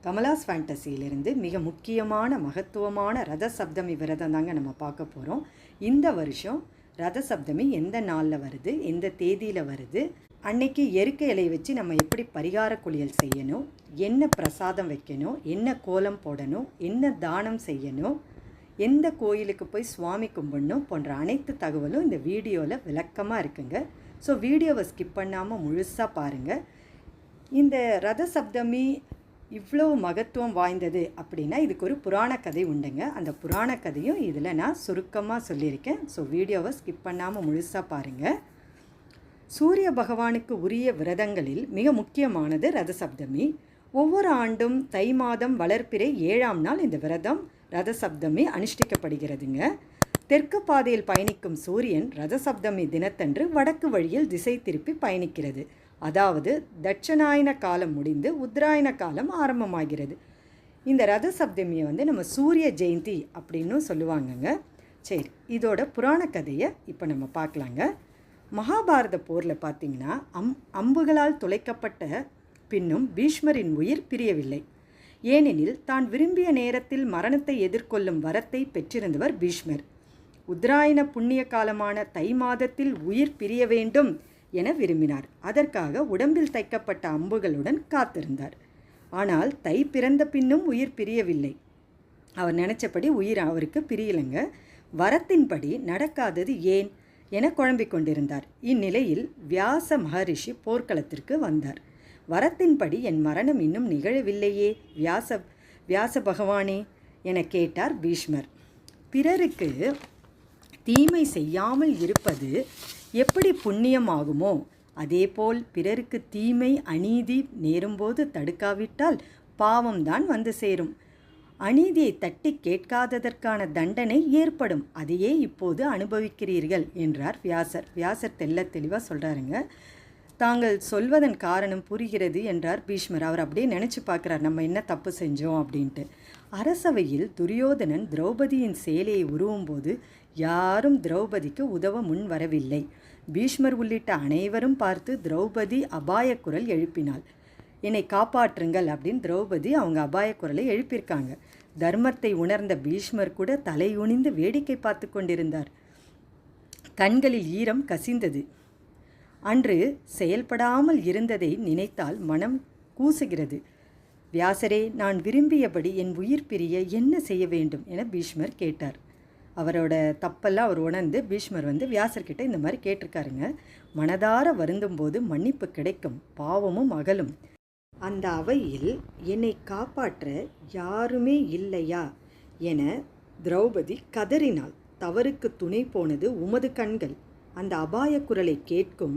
கமலாஸ் ஃபேண்டசியிலிருந்து மிக முக்கியமான மகத்துவமான ரத சப்தமி விரதம் தாங்க நம்ம பார்க்க போகிறோம். இந்த வருஷம் ரத சப்தமி எந்த நாளில் வருது, எந்த தேதியில் வருது, அன்னைக்கு எருக்க இலையை வச்சு நம்ம எப்படி பரிகார குளியல் செய்யணும், என்ன பிரசாதம் வைக்கணும், என்ன கோலம் போடணும், என்ன தானம் செய்யணும், எந்த கோயிலுக்கு போய் சுவாமி கும்பிடணும் போன்ற அனைத்து தகவலும் இந்த வீடியோவில் விளக்கமாக இருக்குங்க. ஸோ வீடியோவை ஸ்கிப் பண்ணாமல் முழுசாக பாருங்கள். இந்த ரத சப்தமி இவ்வளோ மகத்துவம் வாய்ந்தது அப்படின்னா இதுக்கு ஒரு புராண கதை உண்டுங்க. அந்த புராண கதையும் இதில் நான் சுருக்கமாக சொல்லியிருக்கேன். ஸோ வீடியோவை ஸ்கிப் பண்ணாமல் முழுசாக பாருங்கள். சூரிய பகவானுக்கு உரிய விரதங்களில் மிக முக்கியமானது ரத சப்தமி. ஒவ்வொரு ஆண்டும் தை மாதம் வளர்ப்பிறை 7ஆம் நாள் இந்த விரதம் ரத சப்தமி அனுஷ்டிக்கப்படுகிறதுங்க. தெற்கு பாதையில் பயணிக்கும் சூரியன் ரத சப்தமி தினத்தன்று வடக்கு வழியில் திசை திருப்பி பயணிக்கிறது. அதாவது தட்சணாயன காலம் முடிந்து உத்தராயண காலம் ஆரம்பமாகிறது. இந்த ரத சப்தமியை நம்ம சூரிய ஜெயந்தி அப்படின்னு சொல்லுவாங்கங்க. சரி, இதோட புராண கதையை இப்போ நம்ம பார்க்கலாங்க. மகாபாரத போரில் பார்த்திங்கன்னா அம்புகளால் துளைக்கப்பட்ட பின்னும் பீஷ்மரின் உயிர் பிரியவில்லை. ஏனெனில் தான் விரும்பிய நேரத்தில் மரணத்தை எதிர்கொள்ளும் வரத்தை பெற்றிருந்தவர் பீஷ்மர். உத்தராயண புண்ணிய காலமான தை மாதத்தில் உயிர் பிரிய வேண்டும் என விரும்பினார். அதற்காக உடம்பில் தைக்கப்பட்ட அம்புகளுடன் காத்திருந்தார். ஆனால் தை பிறந்த பின்னும் உயிர் பிரியவில்லை. அவர் நினச்சபடி உயிர் அவருக்கு பிரியலைங்க. வரத்தின்படி நடக்காதது ஏன் என குழம்பிக் கொண்டிருந்தார். இந்நிலையில் வியாச மகரிஷி போர்க்களத்திற்கு வந்தார். வரத்தின்படி என் மரணம் இன்னும் நிகழவில்லையே வியாச பகவானே என கேட்டார் பீஷ்மர். பிறருக்கு தீமை செய்யாமல் இருப்பது எப்படி புண்ணியமாகுமோ அதேபோல் பிறருக்கு தீமை அநீதி நேரும்போது தடுக்காவிட்டால் பாவம்தான் வந்து சேரும். அநீதியை தட்டி கேட்காததற்கான தண்டனை ஏற்படும். அதையே இப்போது அனுபவிக்கிறீர்கள் என்றார் வியாசர். வியாசர் தெளிவாக சொல்கிறாருங்க. தாங்கள் சொல்வதன் காரணம் புரிகிறது என்றார் பீஷ்மர். அவர் அப்படியே நினச்சி பார்க்குறார், நம்ம என்ன தப்பு செஞ்சோம் அப்படின்ட்டு. அரசவையில் துரியோதனன் திரௌபதியின் சேலையை உருவும்போது யாரும் திரௌபதிக்கு உதவ முன் வரவில்லை. பீஷ்மர் உள்ளிட்ட அனைவரும் பார்த்து திரௌபதி அபாய குரல் எழுப்பினாள். என்னை காப்பாற்றுங்கள் அப்படின்னு திரௌபதி அவங்க அபாய குரலை எழுப்பியிருக்காங்க. தர்மத்தை உணர்ந்த பீஷ்மர் கூட தலையுணிந்து வேடிக்கை பார்த்து கொண்டிருந்தார். கண்களில் ஈரம் கசிந்தது. அன்று செயல்படாமல் இருந்ததை நினைத்தால் மனம் கூசுகிறது. வியாசரே, நான் விரும்பியபடி என் உயிர் பிரிய என்ன செய்ய வேண்டும் என பீஷ்மர் கேட்டார். அவரோட தப்பெல்லாம் அவர் உணர்ந்து பீஷ்மர் வியாசர்கிட்ட இந்த மாதிரி கேட்டிருக்காருங்க. மனதார வருந்தும்போது மன்னிப்பு கிடைக்கும், பாவமும் அகலும். அந்த அவையில் என்னை காப்பாற்ற யாருமே இல்லையா என திரௌபதி கதறினாள். தவறுக்கு துணை போனது உமது கண்கள். அந்த அபாய குரலை கேட்கும்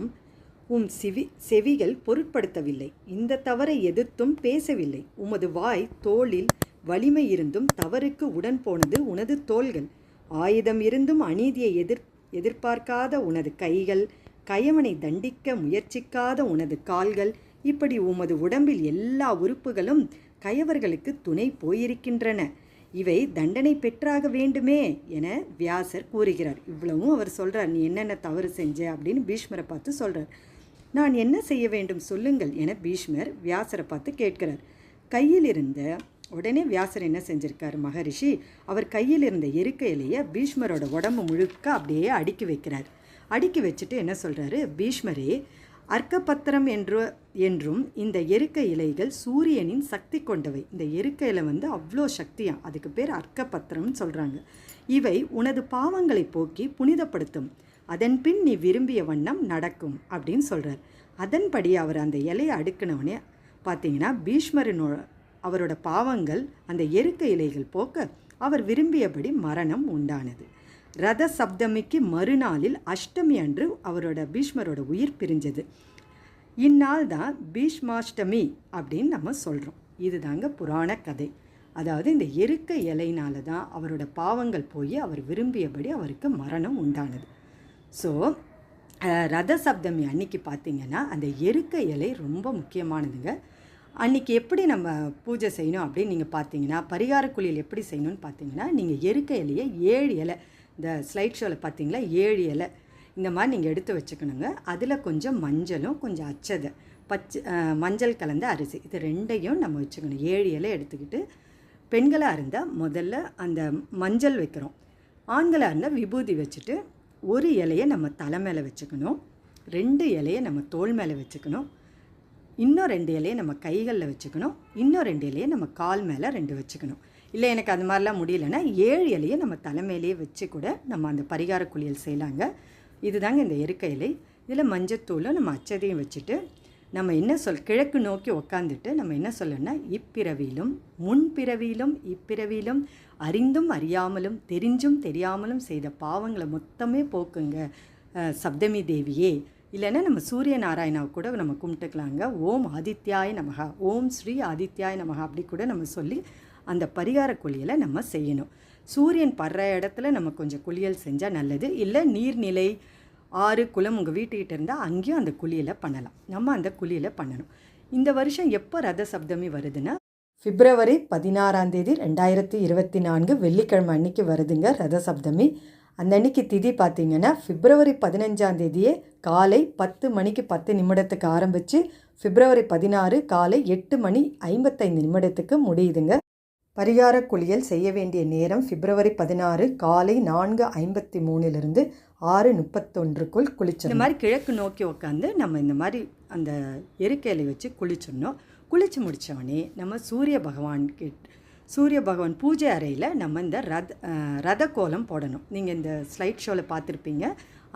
செவிகள் பொருட்படுத்தவில்லை. இந்த தவறை எதிர்த்தும் பேசவில்லை. உமது வாய் தோளில் வலிமை இருந்தும் தவறுக்கு உடன் போனது உனது தோள்கள். ஆயுதம் இருந்தும் அநீதியை எதிர்பார்க்காத உனது கைகள், கயவனை தண்டிக்க முயற்சிக்காத உனது கால்கள், இப்படி உமது உடம்பில் எல்லா உறுப்புகளும் கயவர்களுக்கு துணை போயிருக்கின்றன. இவை தண்டனை பெற்றாக வேண்டுமே என வியாசர் கூறுகிறார். இவ்வளவும் அவர் சொல்கிறார். நீ என்னென்ன தவறு செஞ்ச அப்படின்னு பீஷ்மரை பார்த்து சொல்கிறார். நான் என்ன செய்ய வேண்டும் சொல்லுங்கள் என பீஷ்மர் வியாசரை பார்த்து கேட்கிறார். கையில் இருந்த உடனே வியாசர் என்ன செஞ்சிருக்கார் மகரிஷி, அவர் கையில் இருந்த எருக்க இலையை பீஷ்மரோட உடம்பு முழுக்க அப்படியே அடுக்கி வைக்கிறார். அடுக்கி வச்சுட்டு என்ன சொல்கிறாரு, பீஷ்மரே, அர்க்கப்பத்திரம் என்றும் இந்த எருக்க இலைகள் சூரியனின் சக்தி கொண்டவை. இந்த எருக்க இலை அவ்வளோ சக்தியாக, அதுக்கு பேர் அர்க்கப்பத்திரம்னு சொல்கிறாங்க. இவை உனது பாவங்களை போக்கி புனிதப்படுத்தும். அதன் பின் நீ விரும்பிய வண்ணம் நடக்கும் அப்படின்னு சொல்கிறார். அதன்படி அவர் அந்த இலையை அடுக்கினவனே பார்த்தீங்கன்னா அவரோட பாவங்கள் அந்த எருக்க இலைகள் போக்க அவர் விரும்பியபடி மரணம் உண்டானது. ரத சப்தமிக்கு மறுநாளில் அஷ்டமி அன்று பீஷ்மரோட உயிர் பிரிஞ்சது. இந்நாள் தான் பீஷ்மாஷ்டமி அப்படின்னு நம்ம சொல்கிறோம். இதுதாங்க புராண கதை. அதாவது இந்த எருக்க இலையினால தான் அவரோட பாவங்கள் போய் அவர் விரும்பியபடி அவருக்கு மரணம் உண்டானது. ஸோ ரத சப்தமி அன்னைக்கு பார்த்திங்கன்னா அந்த எருக்க இலை ரொம்ப முக்கியமானதுங்க. அன்றைக்கி எப்படி நம்ம பூஜை செய்யணும் அப்படின்னு நீங்கள் பார்த்தீங்கன்னா, பரிகார குளியல் எப்படி செய்யணும்னு பார்த்தீங்கன்னா, நீங்கள் எருக்க இலையை 7 இலை, இந்த ஸ்லைட் ஷோவில் பார்த்தீங்களா 7 இலை, இந்த மாதிரி நீங்கள் எடுத்து வச்சுக்கணுங்க. அதில் கொஞ்சம் மஞ்சளும் கொஞ்சம் அச்சதை மஞ்சள் கலந்த அரிசி இது ரெண்டையும் நம்ம வச்சுக்கணும். 7 இலை எடுத்துக்கிட்டு பெண்களாக இருந்தால் முதல்ல அந்த மஞ்சள் வைக்கிறோம், ஆண்களாக இருந்தால் விபூதி வச்சுட்டு 1 இலையை நம்ம தலை மேலே வச்சுக்கணும், 2 இலையை நம்ம தோள் மேலே வச்சுக்கணும், இன்னும் 2 இலையை நம்ம கைகளில் வச்சுக்கணும், இன்னும் 2 இலையை நம்ம கால் மேலே 2 வச்சுக்கணும். இல்லை எனக்கு அது மாதிரிலாம் முடியலன்னா 7 இலையை நம்ம தலைமையிலேயே வச்சு கூட நம்ம அந்த பரிகார குளியல் செய்யலாங்க. இதுதாங்க இந்த எருக்க இலை. இதில் மஞ்சத்தூளும் நம்ம அச்சதையும் வச்சுட்டு நம்ம என்ன கிழக்கு நோக்கி உக்காந்துட்டு நம்ம என்ன சொல்லணும்னா, இப்பிறவியிலும் முன்பிறவியிலும் இப்பிறவியிலும் அறிந்தும் அறியாமலும் தெரிஞ்சும் தெரியாமலும் செய்த பாவங்களை மொத்தமே போக்குங்க சப்தமி தேவியே. இல்லைன்னா நம்ம சூரிய நாராயணாவை கூட நம்ம கும்பிட்டுக்கலாங்க. ஓம் ஆதித்யாய நமகா, ஓம் ஸ்ரீ ஆதித்யாய நமகா அப்படி கூட நம்ம சொல்லி அந்த பரிகார குளியலை நம்ம செய்யணும். சூரியன் படுற இடத்துல நம்ம கொஞ்சம் குளியல் செஞ்சால் நல்லது. இல்லை நீர்நிலை, ஆறு, குளம் உங்கள் வீட்டுக்கிட்ட இருந்தால் அங்கேயும் அந்த குளியலை பண்ணலாம். நம்ம அந்த குளியலை பண்ணணும். இந்த வருஷம் எப்போ ரத சப்தமி வருதுன்னா பிப்ரவரி 16ஆம் தேதி 2024 வெள்ளிக்கிழமை அன்னைக்கு வருதுங்க ரத சப்தமி. அந்த அன்னைக்கு திதி பார்த்திங்கன்னா பிப்ரவரி 15ஆம் தேதியே காலை 10 மணிக்கு 10 நிமிடத்துக்கு ஆரம்பித்து பிப்ரவரி 16 காலை 8 மணி 55 நிமிடத்துக்கு முடியுதுங்க. பரிகார குளியல் செய்ய வேண்டிய நேரம் பிப்ரவரி 16 காலை 4:53 6:31 குளிச்சோம். இந்த மாதிரி கிழக்கு நோக்கி உட்காந்து நம்ம இந்த மாதிரி அந்த எருக்கையில வச்சு குளிச்சிடணும். குளித்து முடித்தவொடனே நம்ம சூரிய பகவான் பூஜை அறையில் நம்ம இந்த ரத கோலம் போடணும். நீங்கள் இந்த ஸ்லைட் ஷோவில் பார்த்துருப்பீங்க.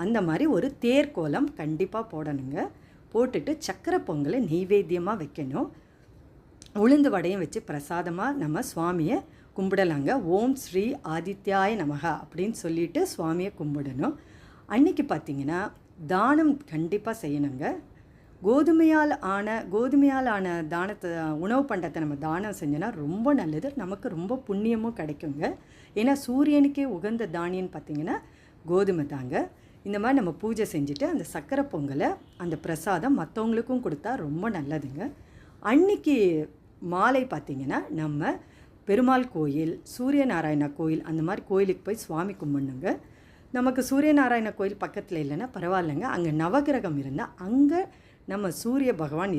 அந்த மாதிரி ஒரு தேர் கோலம் கண்டிப்பாக போடணுங்க. போட்டுட்டு சக்கரை பொங்கலை நெய்வேத்தியமாக வைக்கணும். உளுந்து வடையும் வச்சு பிரசாதமாக நம்ம சுவாமியை கும்பிடலாங்க. ஓம் ஸ்ரீ ஆதித்யாய நமகா அப்படின்னு சொல்லிட்டு சுவாமியை கும்பிடணும். அன்றைக்கி பார்த்திங்கன்னா தானம் கண்டிப்பாக செய்யணுங்க. கோதுமையால் ஆன தானத்தை, உணவு பண்டத்தை நம்ம தானம் செஞ்சோன்னா ரொம்ப நல்லது, நமக்கு ரொம்ப புண்ணியமும் கிடைக்குங்க. ஏன்னா சூரியனுக்கே உகந்த தானியன்னு பார்த்திங்கன்னா கோதுமை தாங்க. இந்த மாதிரி நம்ம பூஜை செஞ்சுட்டு அந்த சக்கரை பொங்கலை அந்த பிரசாதம் மற்றவங்களுக்கும் கொடுத்தா ரொம்ப நல்லதுங்க. அன்றைக்கி மாலை பார்த்திங்கன்னா நம்ம பெருமாள் கோயில், சூரிய நாராயண கோயில் அந்த மாதிரி கோயிலுக்கு போய் சுவாமி கும்பிடணுங்க. நமக்கு சூரிய நாராயண கோயில் பக்கத்தில் இல்லைன்னா பரவாயில்லைங்க. அங்கே நவகிரகம் இருந்தால் அங்கே நம்ம சூரிய பகவான்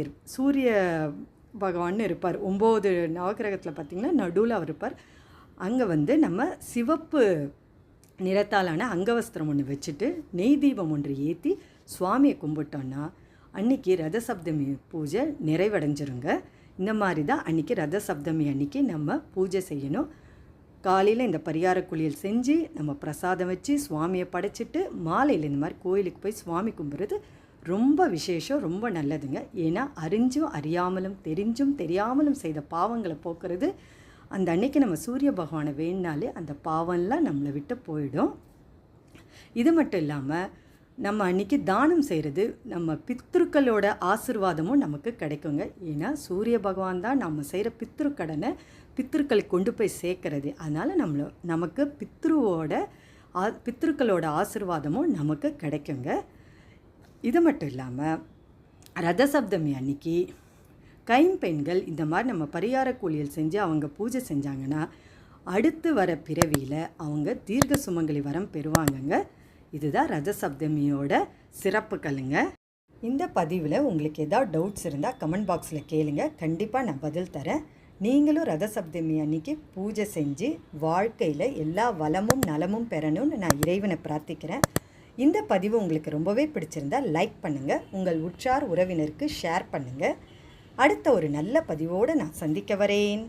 இருப்பார். 9 நவகிரகத்தில் பார்த்திங்கன்னா நடுவில் அவர் இருப்பார். அங்கே நம்ம சிவப்பு நிறத்தாலான அங்கவஸ்திரம் ஒன்று வச்சுட்டு நெய் தீபம் ஒன்று ஏற்றி சுவாமியை கும்பிட்டோன்னா அன்றைக்கி ரதசப்தமி பூஜை நிறைவடைஞ்சிருங்க. இந்த மாதிரி தான் அன்றைக்கி ரதசப்தமி அன்றைக்கி நம்ம பூஜை செய்யணும். காலையில் இந்த பரிகார குளியல் செஞ்சு நம்ம பிரசாதம் வச்சு சுவாமியை படைச்சிட்டு மாலையில் இந்த மாதிரி கோயிலுக்கு போய் சுவாமி கும்பிட்றது ரொம்ப விசேஷம், ரொம்ப நல்லதுங்க. ஏன்னா அறிஞ்சும் அறியாமலும் தெரிஞ்சும் தெரியாமலும் செய்த பாவங்களை போக்குறது அந்த அன்னைக்கு நம்ம சூரிய பகவானை வேணுனாலே அந்த பாவம்லாம் நம்மளை விட்டு போயிடும். இது மட்டும் இல்லாமல் நம்ம அன்றைக்கி தானம் செய்கிறது நம்ம பித்ருக்களோட ஆசீர்வாதமும் நமக்கு கிடைக்குங்க. ஏன்னா சூரிய பகவான் தான் நம்ம செய்கிற பித்ருக்கடனை பித்ருக்களுக்கு கொண்டு போய் சேர்க்கறது. அதனால் நமக்கு பித்ருக்களோட ஆசீர்வாதமும் நமக்கு கிடைக்குங்க. இது மட்டும் இல்லாமல் ரதசப்தமி அன்னைக்கு கைம்பெண்கள் இந்த மாதிரி நம்ம பரிகார குளியல் செஞ்சு அவங்க பூஜை செஞ்சாங்கன்னா அடுத்து வர பிறவியில் அவங்க தீர்க்க சுமங்கலி வரம் பெறுவாங்கங்க. இதுதான் ரதசப்தமியோட சிறப்புகளுங்க. இந்த பதிவில் உங்களுக்கு ஏதாவது டவுட்ஸ் இருந்தால் கமெண்ட் பாக்ஸில் கேளுங்க, கண்டிப்பாக நான் பதில் தரேன். நீங்களும் ரதசப்தமி அன்னைக்கு பூஜை செஞ்சு வாழ்க்கையில் எல்லா வளமும் நலமும் பெறணும்னு நான் இறைவனை பிரார்த்திக்கிறேன். இந்த பதிவு உங்களுக்கு ரொம்பவே பிடிச்சிருந்தால் லைக் பண்ணுங்கள், உங்கள் உற்றார் உறவினருக்கு ஷேர் பண்ணுங்கள். அடுத்த ஒரு நல்ல பதிவோடு நான் சந்திக்க வரேன்.